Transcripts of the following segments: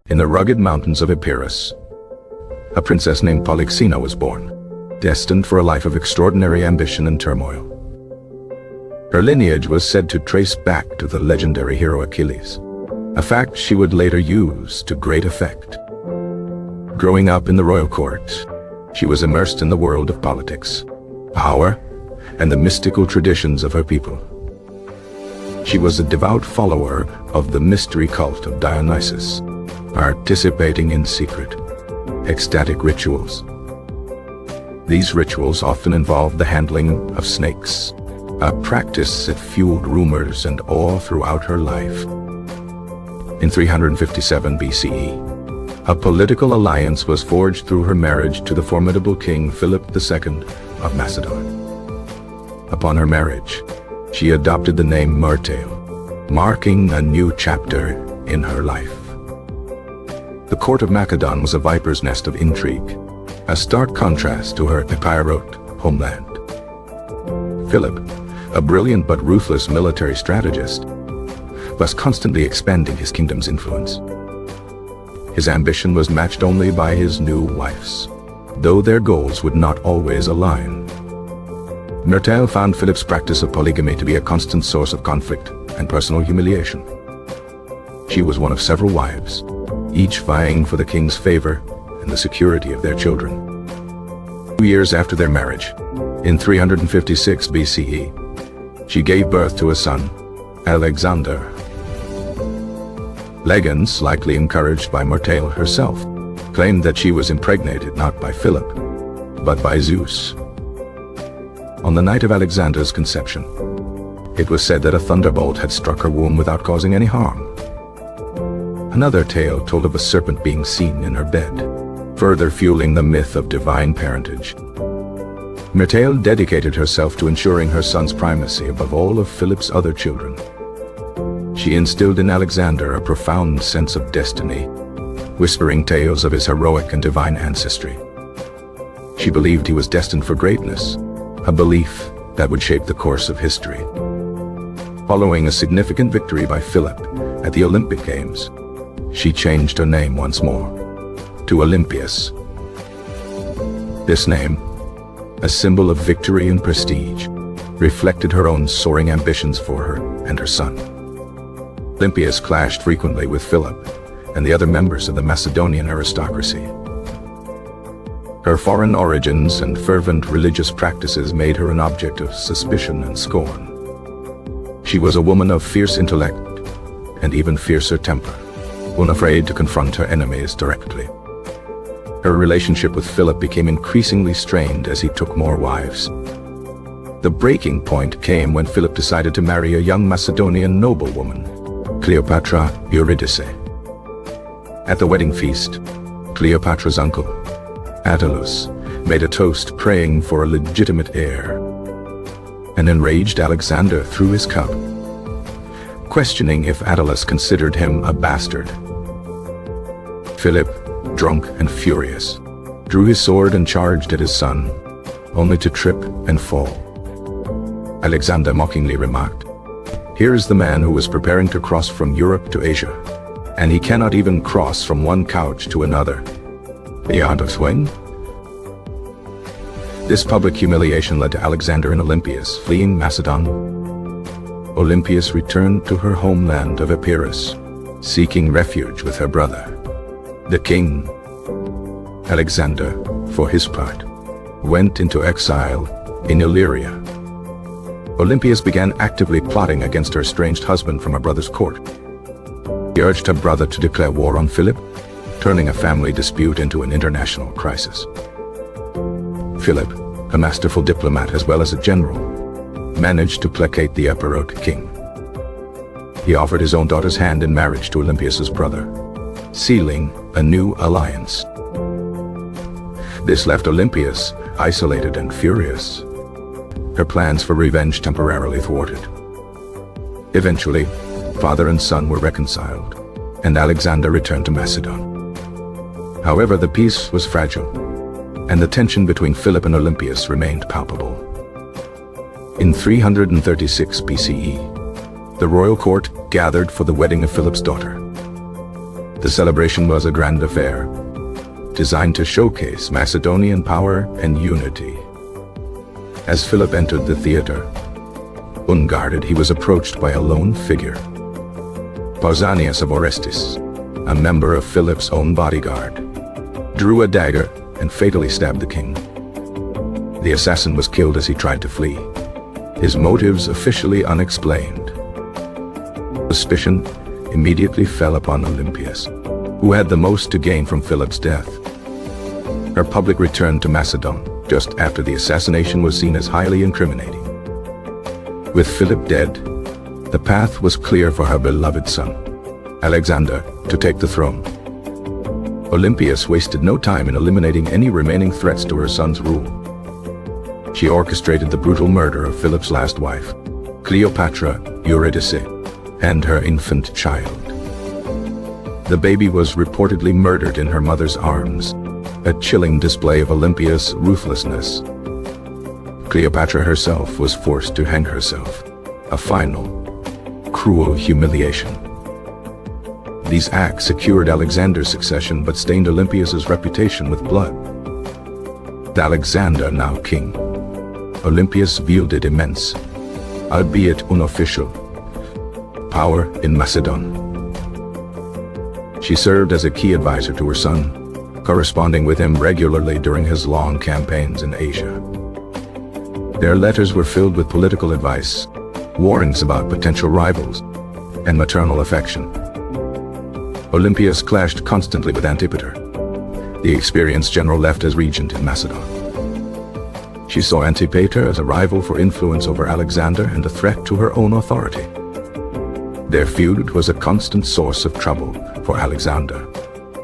In the rugged mountains of Epirus, a princess named Polyxena was born, destined for a life of extraordinary ambition and turmoil. Her lineage was said to trace back to the legendary hero Achilles, a fact she would later use to great effect. Growing up in the royal court, she was immersed in the world of politics, power, and the mystical traditions of her people. She was a devout follower of the mystery cult of Dionysus, participating in secret, ecstatic rituals. These rituals often involved the handling of snakes, a practice that fueled rumors and awe throughout her life. In 357 BCE, a political alliance was forged through her marriage to the formidable king Philip II of Macedon. Upon her marriage, she adopted the name Myrtale, marking a new chapter in her life. The court of Macedon was a viper's nest of intrigue, a stark contrast to her Epirot homeland. Philip, a brilliant but ruthless military strategist, was constantly expanding his kingdom's influence. His ambition was matched only by his new wife's, though their goals would not always align. Myrtale found Philip's practice of polygamy to be a constant source of conflict and personal humiliation. She was one of several wives, each vying for the king's favor and the security of their children. 2 years after their marriage, in 356 BCE, she gave birth to a son, Alexander. Legends, likely encouraged by Myrtale herself, claimed that she was impregnated not by Philip, but by Zeus. On the night of Alexander's conception, it was said that a thunderbolt had struck her womb without causing any harm. Another tale told of a serpent being seen in her bed, further fueling the myth of divine parentage. Myrtale dedicated herself to ensuring her son's primacy above all of Philip's other children. She instilled in Alexander a profound sense of destiny, whispering tales of his heroic and divine ancestry. She believed he was destined for greatness, a belief that would shape the course of history. Following a significant victory by Philip at the Olympic Games, she changed her name once more to Olympias. This name, a symbol of victory and prestige, reflected her own soaring ambitions for her and her son. Olympias clashed frequently with Philip and the other members of the Macedonian aristocracy. Her foreign origins and fervent religious practices made her an object of suspicion and scorn. She was a woman of fierce intellect and even fiercer temper, unafraid to confront her enemies directly. Her relationship with Philip became increasingly strained as he took more wives. The breaking point came when Philip decided to marry a young Macedonian noblewoman, Cleopatra Eurydice. At the wedding feast, Cleopatra's uncle, Attalus, made a toast praying for a legitimate heir. An enraged Alexander threw his cup, questioning if Attalus considered him a bastard. Philip, drunk and furious, drew his sword and charged at his son, only to trip and fall. Alexander mockingly remarked, "Here is the man who was preparing to cross from Europe to Asia, and he cannot even cross from one couch to another. The aunt of swing?" This public humiliation led to Alexander and Olympias fleeing Macedon. Olympias returned to her homeland of Epirus, seeking refuge with her brother, the king. Alexander, for his part, went into exile in Illyria. Olympias began actively plotting against her estranged husband from her brother's court. He urged her brother to declare war on Philip, turning a family dispute into an international crisis. Philip, a masterful diplomat as well as a general, managed to placate the Epirot king. He offered his own daughter's hand in marriage to Olympias's brother, sealing a new alliance. This left Olympias isolated and furious, her plans for revenge temporarily thwarted. Eventually, father and son were reconciled, and Alexander returned to Macedon. However, the peace was fragile, and the tension between Philip and Olympias remained palpable. In 336 BCE, The royal court gathered for the wedding of Philip's daughter. The celebration was a grand affair, designed to showcase Macedonian power and unity. As Philip entered the theater, unguarded, he was approached by a lone figure, Pausanias of Orestis, a member of Philip's own bodyguard, drew a dagger and fatally stabbed the king. The assassin was killed as he tried to flee, his motives officially unexplained. Suspicion immediately fell upon Olympias, who had the most to gain from Philip's death. Her public return to Macedon just after the assassination was seen as highly incriminating. With Philip dead, the path was clear for her beloved son, Alexander, to take the throne. Olympias wasted no time in eliminating any remaining threats to her son's rule. She orchestrated the brutal murder of Philip's last wife, Cleopatra Eurydice, and her infant child. The baby was reportedly murdered in her mother's arms, a chilling display of Olympias' ruthlessness. Cleopatra herself was forced to hang herself, a final, cruel humiliation. These acts secured Alexander's succession but stained Olympias' reputation with blood. With Alexander now king, Olympias wielded immense, albeit unofficial, power in Macedon. She served as a key advisor to her son, corresponding with him regularly during his long campaigns in Asia. Their letters were filled with political advice, warnings about potential rivals, and maternal affection. Olympias clashed constantly with Antipater, the experienced general left as regent in Macedon. She saw Antipater as a rival for influence over Alexander and a threat to her own authority. Their feud was a constant source of trouble for Alexander,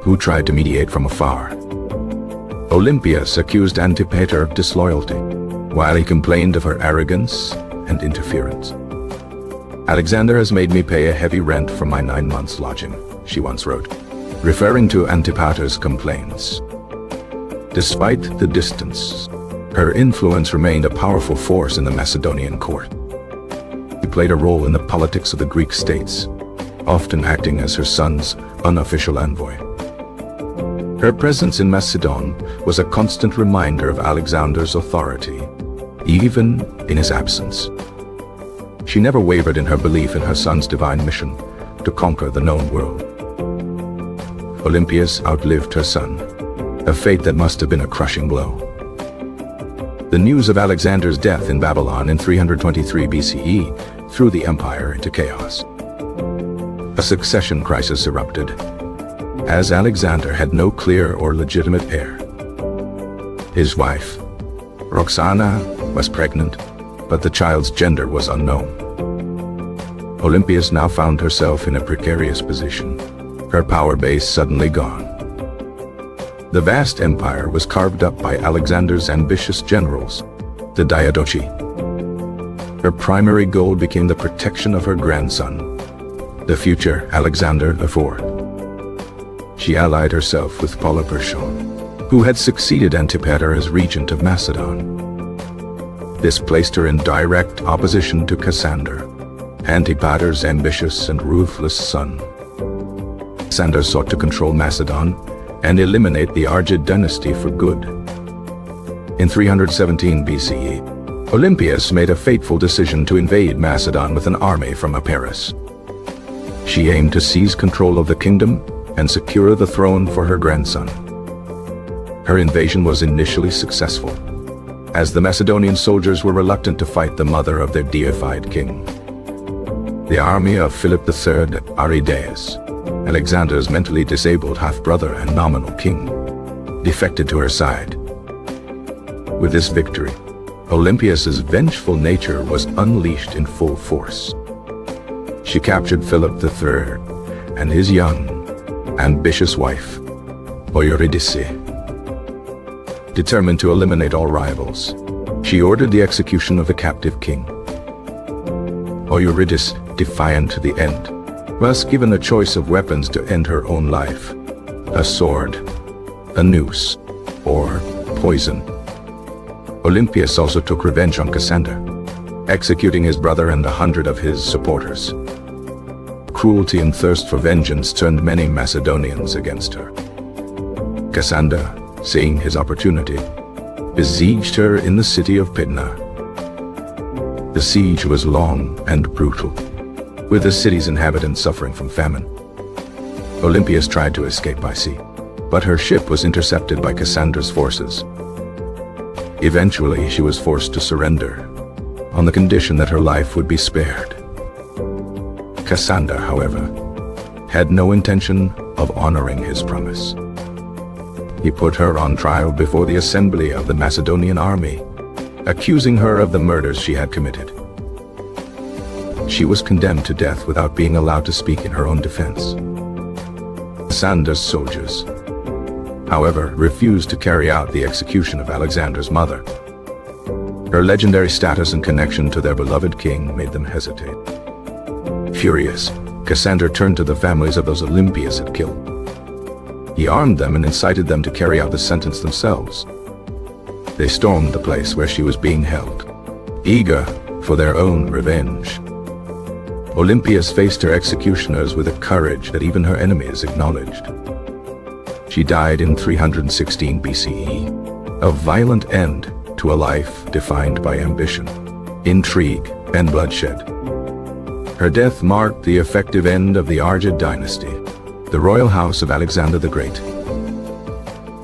who tried to mediate from afar. Olympias accused Antipater of disloyalty, while he complained of her arrogance and interference. "Alexander has made me pay a heavy rent for my 9 months' lodging," she once wrote, referring to Antipater's complaints. Despite the distance, her influence remained a powerful force in the Macedonian court. She played a role in the politics of the Greek states, often acting as her son's unofficial envoy. Her presence in Macedon was a constant reminder of Alexander's authority, even in his absence. She never wavered in her belief in her son's divine mission to conquer the known world. Olympias outlived her son, a fate that must have been a crushing blow. The news of Alexander's death in Babylon in 323 BCE threw the empire into chaos. A succession crisis erupted, as Alexander had no clear or legitimate heir. His wife, Roxana, was pregnant, but the child's gender was unknown. Olympias now found herself in a precarious position, her power base suddenly gone. The vast empire was carved up by Alexander's ambitious generals, the Diadochi. Her primary goal became the protection of her grandson, the future Alexander IV. She allied herself with Polyperchon, who had succeeded Antipater as regent of Macedon. This placed her in direct opposition to Cassander, Antipater's ambitious and ruthless son. Cassander sought to control Macedon and eliminate the Argead dynasty for good. In 317 BCE, Olympias made a fateful decision to invade Macedon with an army from Epirus. She aimed to seize control of the kingdom and secure the throne for her grandson. Her invasion was initially successful, as the Macedonian soldiers were reluctant to fight the mother of their deified king. The army of Philip III Aridaeus, Alexander's mentally disabled half-brother and nominal king, defected to her side. With this victory, Olympias' vengeful nature was unleashed in full force. She captured Philip III and his young, ambitious wife, Eurydice. Determined to eliminate all rivals, she ordered the execution of the captive king. Eurydice, defiant to the end, was given a choice of weapons to end her own life: a sword, a noose, or poison. Olympias also took revenge on Cassander, executing his brother and 100 of his supporters. Cruelty and thirst for vengeance turned many Macedonians against her. Cassander, seeing his opportunity, besieged her in the city of Pydna. The siege was long and brutal, with the city's inhabitants suffering from famine. Olympias tried to escape by sea, but her ship was intercepted by Cassander's forces. Eventually, she was forced to surrender, on the condition that her life would be spared. Cassander, however, had no intention of honoring his promise. He put her on trial before the assembly of the Macedonian army, accusing her of the murders she had committed. She was condemned to death without being allowed to speak in her own defense. Cassander's soldiers, however, refused to carry out the execution of Alexander's mother. Her legendary status and connection to their beloved king made them hesitate. Furious, Cassander turned to the families of those Olympias had killed. He armed them and incited them to carry out the sentence themselves. They stormed the place where she was being held, eager for their own revenge. Olympias faced her executioners with a courage that even her enemies acknowledged. She died in 316 BCE, a violent end to a life defined by ambition, intrigue, and bloodshed. Her death marked the effective end of the Argead dynasty, the royal house of Alexander the Great.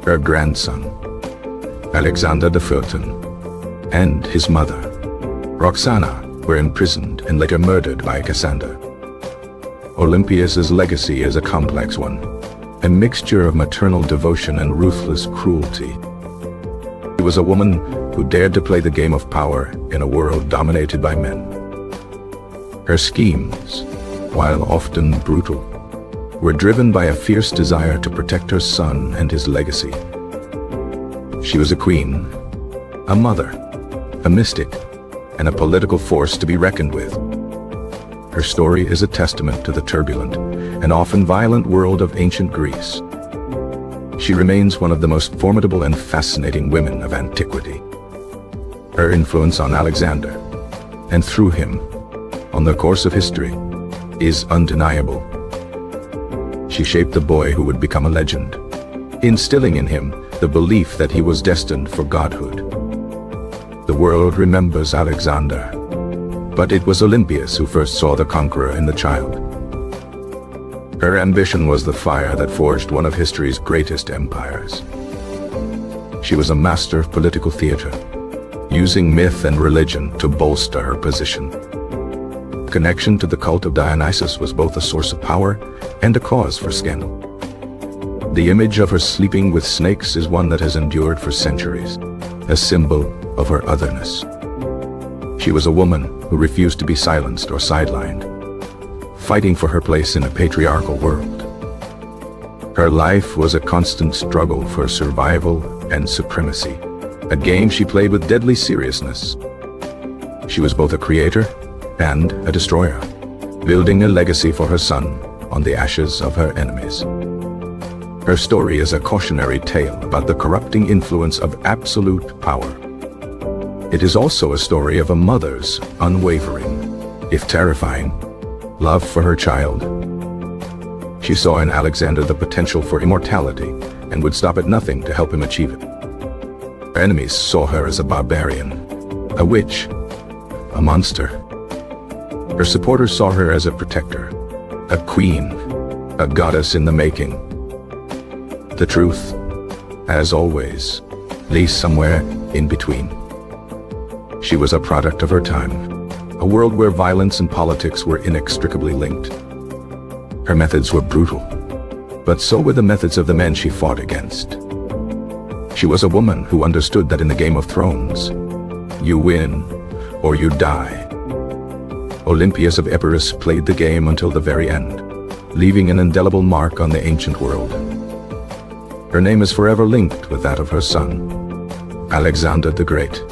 Her grandson, Alexander the Firton, and his mother, Roxana, were imprisoned and later murdered by Cassander. Olympias's legacy is a complex one, a mixture of maternal devotion and ruthless cruelty. She was a woman who dared to play the game of power in a world dominated by men. Her schemes, while often brutal, were driven by a fierce desire to protect her son and his legacy. She was a queen, a mother, a mystic, and a political force to be reckoned with. Her story is a testament to the turbulent and often violent world of ancient Greece. She remains one of the most formidable and fascinating women of antiquity. Her influence on Alexander, and through him, on the course of history, is undeniable. She shaped the boy who would become a legend, instilling in him the belief that he was destined for godhood. The world remembers Alexander, but it was Olympias who first saw the conqueror in the child. Her ambition was the fire that forged one of history's greatest empires. She was a master of political theater, using myth and religion to bolster her position. Connection to the cult of Dionysus was both a source of power and a cause for scandal. The image of her sleeping with snakes is one that has endured for centuries, a symbol of her otherness. She was a woman who refused to be silenced or sidelined, fighting for her place in a patriarchal world. Her life was a constant struggle for survival and supremacy, a game she played with deadly seriousness. She was both a creator and a destroyer, building a legacy for her son on the ashes of her enemies. Her story is a cautionary tale about the corrupting influence of absolute power. It is also a story of a mother's unwavering, if terrifying, love for her child. She saw in Alexander the potential for immortality and would stop at nothing to help him achieve it. Her enemies saw her as a barbarian, a witch, a monster. Her supporters saw her as a protector, a queen, a goddess in the making. The truth, as always, lay somewhere in between. She was a product of her time, a world where violence and politics were inextricably linked. Her methods were brutal, but so were the methods of the men she fought against. She was a woman who understood that in the Game of Thrones, you win or you die. Olympias of Epirus played the game until the very end, leaving an indelible mark on the ancient world. Her name is forever linked with that of her son, Alexander the Great.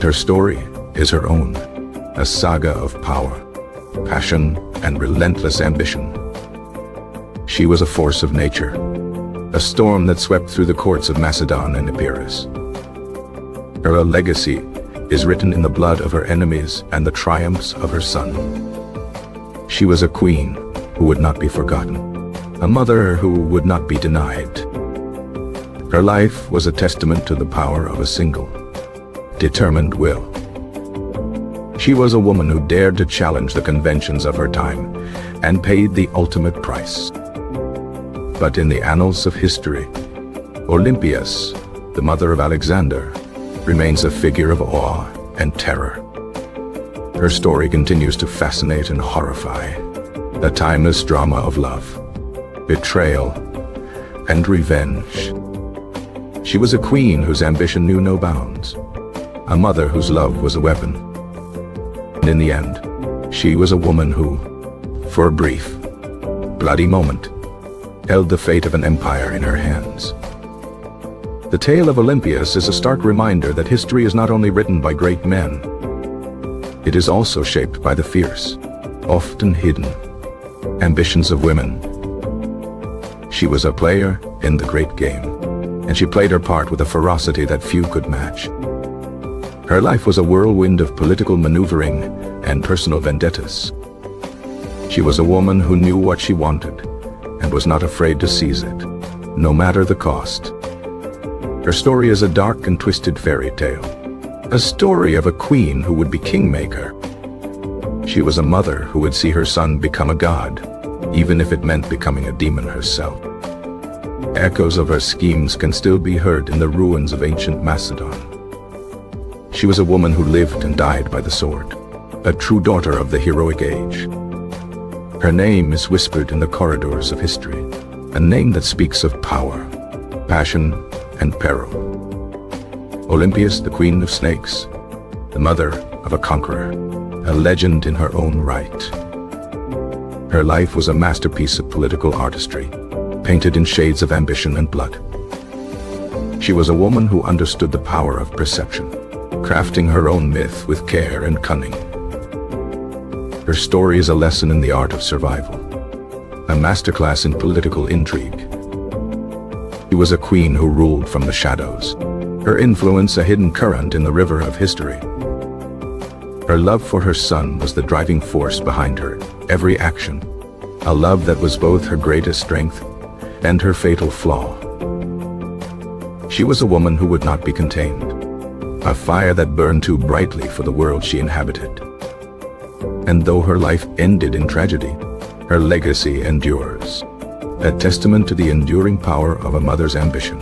Her story is her own, a saga of power, passion, and relentless ambition. She was a force of nature, a storm that swept through the courts of Macedon and Epirus. Her legacy is written in the blood of her enemies and the triumphs of her son. She was a queen who would not be forgotten, a mother who would not be denied. Her life was a testament to the power of a single, determined will. She was a woman who dared to challenge the conventions of her time and paid the ultimate price. But in the annals of history, Olympias, the mother of Alexander, remains a figure of awe and terror. Her story continues to fascinate and horrify, a timeless drama of love, betrayal, and revenge. She was a queen whose ambition knew no bounds, a mother whose love was a weapon. And in the end, she was a woman who, for a brief, bloody moment, held the fate of an empire in her hands. The tale of Olympias is a stark reminder that history is not only written by great men, it is also shaped by the fierce, often hidden, ambitions of women. She was a player in the great game, and she played her part with a ferocity that few could match. Her life was a whirlwind of political maneuvering and personal vendettas. She was a woman who knew what she wanted and was not afraid to seize it, no matter the cost. Her story is a dark and twisted fairy tale, a story of a queen who would be kingmaker. She was a mother who would see her son become a god, even if it meant becoming a demon herself. Echoes of her schemes can still be heard in the ruins of ancient Macedon. She was a woman who lived and died by the sword, a true daughter of the heroic age. Her name is whispered in the corridors of history, a name that speaks of power, passion, and peril. Olympias, the queen of snakes, the mother of a conqueror, a legend in her own right. Her life was a masterpiece of political artistry, painted in shades of ambition and blood. She was a woman who understood the power of perception, crafting her own myth with care and cunning. Her story is a lesson in the art of survival, a masterclass in political intrigue. She was a queen who ruled from the shadows, her influence a hidden current in the river of history. Her love for her son was the driving force behind her every action, a love that was both her greatest strength and her fatal flaw. She was a woman who would not be contained, a fire that burned too brightly for the world she inhabited. And though her life ended in tragedy, her legacy endures, a testament to the enduring power of a mother's ambition.